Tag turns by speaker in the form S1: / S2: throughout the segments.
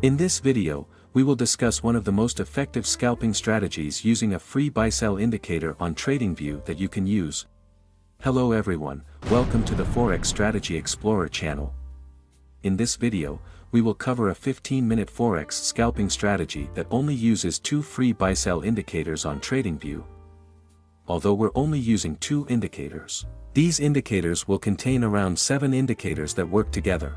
S1: In this video, we will discuss one of the most effective scalping strategies using a free buy-sell indicator on Tradingview that you can use. Hello everyone, welcome to the Forex Strategy Explorer channel. In this video, we will cover a 15-minute Forex scalping strategy that only uses two free buy-sell indicators on Tradingview. Although we're only using two indicators, these indicators will contain around 7 indicators that work together.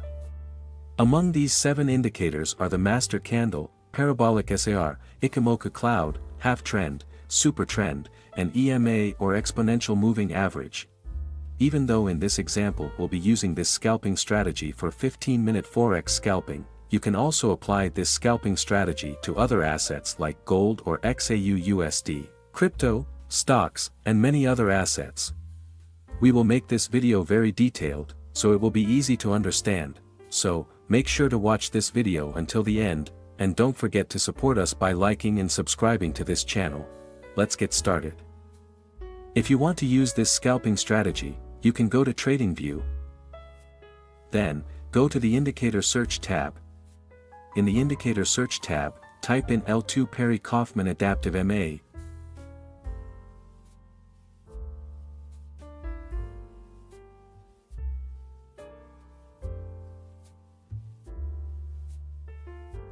S1: Among these 7 indicators are the Master Candle, Parabolic SAR, Ichimoku Cloud, Halftrend, Supertrend, and EMA or Exponential Moving Average. Even though in this example we'll be using this scalping strategy for 15-minute Forex scalping, you can also apply this scalping strategy to other assets like gold or XAU/USD, crypto, stocks, and many other assets. We will make this video very detailed, so it will be easy to understand, so make sure to watch this video until the end, and don't forget to support us by liking and subscribing to this channel. Let's get started. If you want to use this scalping strategy, you can go to Tradingview. Then, go to the Indicator Search tab. In the Indicator Search tab, type in L2 Perry Kaufman Adaptive MA.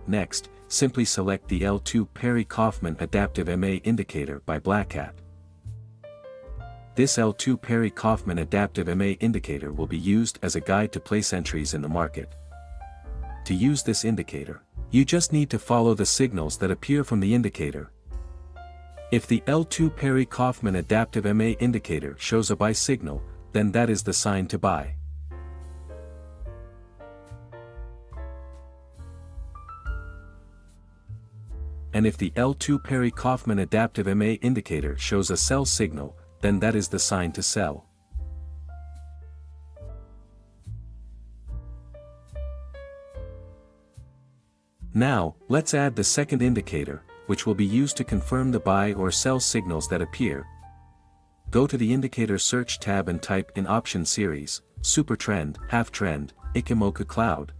S1: Next, simply select the L2 Perry Kaufman Adaptive MA indicator by Black Hat. This L2 Perry Kaufman Adaptive MA indicator will be used as a guide to place entries in the market. To use this indicator, you just need to follow the signals that appear from the indicator. If the L2 Perry Kaufman Adaptive MA indicator shows a buy signal, then that is the sign to buy. And if the L2 Perry Kaufman Adaptive MA indicator shows a sell signal, then that is the sign to sell. Now, let's add the second indicator, which will be used to confirm the buy or sell signals that appear. Go to the Indicator Search tab and type in Option Series, Supertrend, Halftrend, Ichimoku Cloud.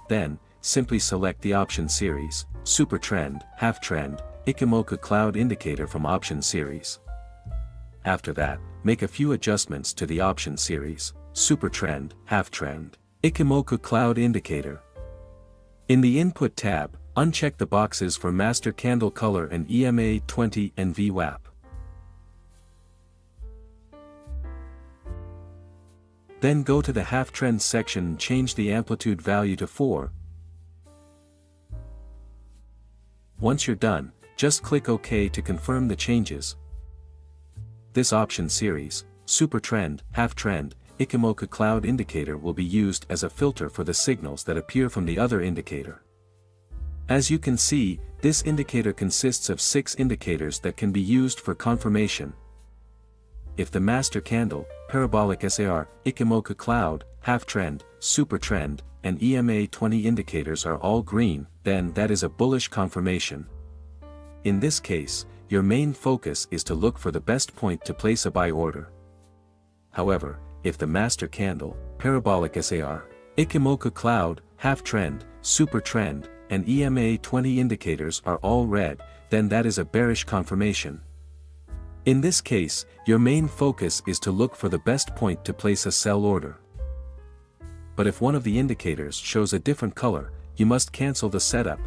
S1: Then, simply select the Option Series, Supertrend, Halftrend, Ichimoku Cloud indicator from Option Series. After that, make a few adjustments to the Option Series, Supertrend, Halftrend, Ichimoku Cloud indicator. In the Input tab, uncheck the boxes for Master Candle Color and EMA 20 and VWAP. Then go to the Halftrend section and change the amplitude value to 4. Once you're done, just click OK to confirm the changes. This Option Series, Supertrend, Halftrend, Ichimoku Cloud indicator will be used as a filter for the signals that appear from the other indicator. As you can see, this indicator consists of 6 indicators that can be used for confirmation. If the Master Candle, Parabolic SAR, Ichimoku Cloud, Halftrend, Supertrend, and EMA 20 indicators are all green, then that is a bullish confirmation. In this case, your main focus is to look for the best point to place a buy order. However, if the Master Candle, Parabolic SAR, Ichimoku Cloud, Halftrend, Supertrend, and EMA 20 indicators are all red, then that is a bearish confirmation. In this case, your main focus is to look for the best point to place a sell order. But if one of the indicators shows a different color, you must cancel the setup.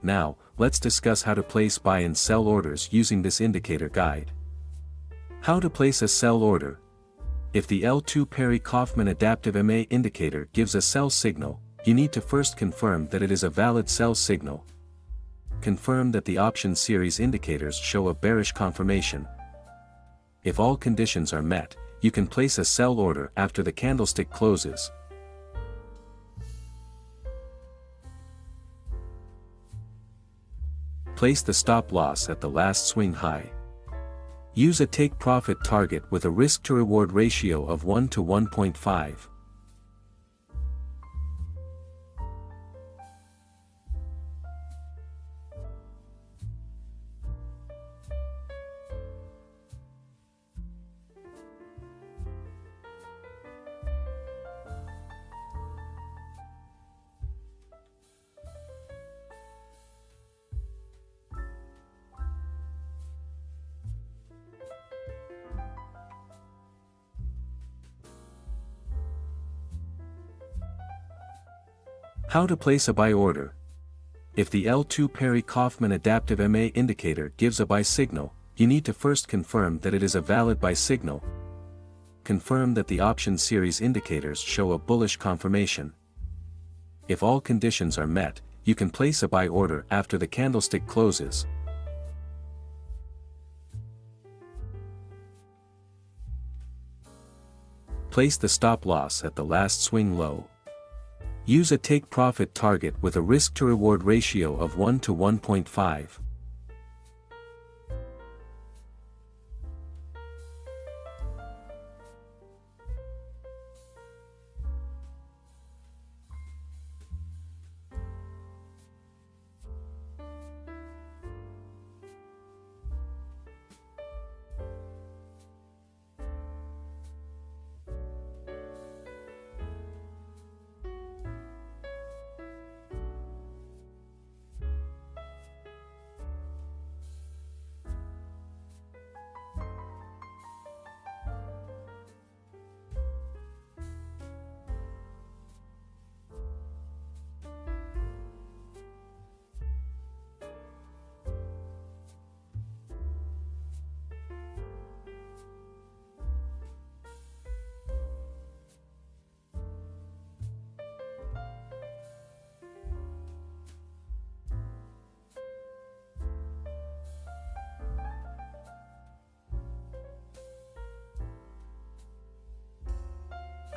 S1: Now, let's discuss how to place buy and sell orders using this indicator guide. How to place a sell order. If the L2 Perry Kaufman Adaptive MA indicator gives a sell signal, you need to first confirm that it is a valid sell signal. Confirm that the Option Series indicators show a bearish confirmation. If all conditions are met, you can place a sell order after the candlestick closes. Place the stop loss at the last swing high. Use a take profit target with a risk to reward ratio of 1 to 1.5. How to place a buy order. If the L2 Perry Kaufman adaptive MA indicator gives a buy signal, you need to first confirm that it is a valid buy signal. Confirm that the option series indicators show a bullish confirmation. If all conditions are met, you can place a buy order after the candlestick closes. Place the stop loss at the last swing low. Use a take profit target with a risk to reward ratio of 1 to 1.5.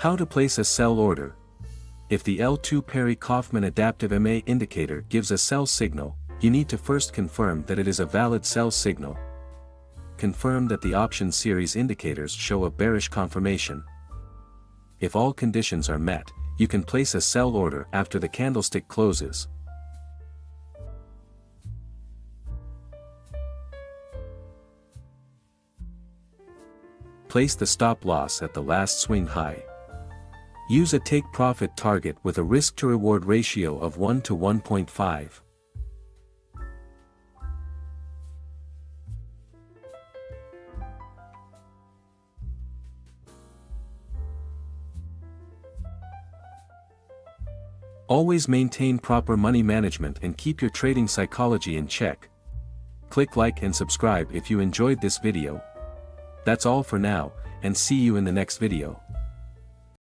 S1: How to place a sell order. If the L2 Perry Kaufman adaptive MA indicator gives a sell signal, you need to first confirm that it is a valid sell signal. Confirm that the option series indicators show a bearish confirmation. If all conditions are met, you can place a sell order after the candlestick closes. Place the stop loss at the last swing high. Use a take profit target with a risk to reward ratio of 1 to 1.5. Always maintain proper money management and keep your trading psychology in check. Click like and subscribe if you enjoyed this video. That's all for now, and see you in the next video.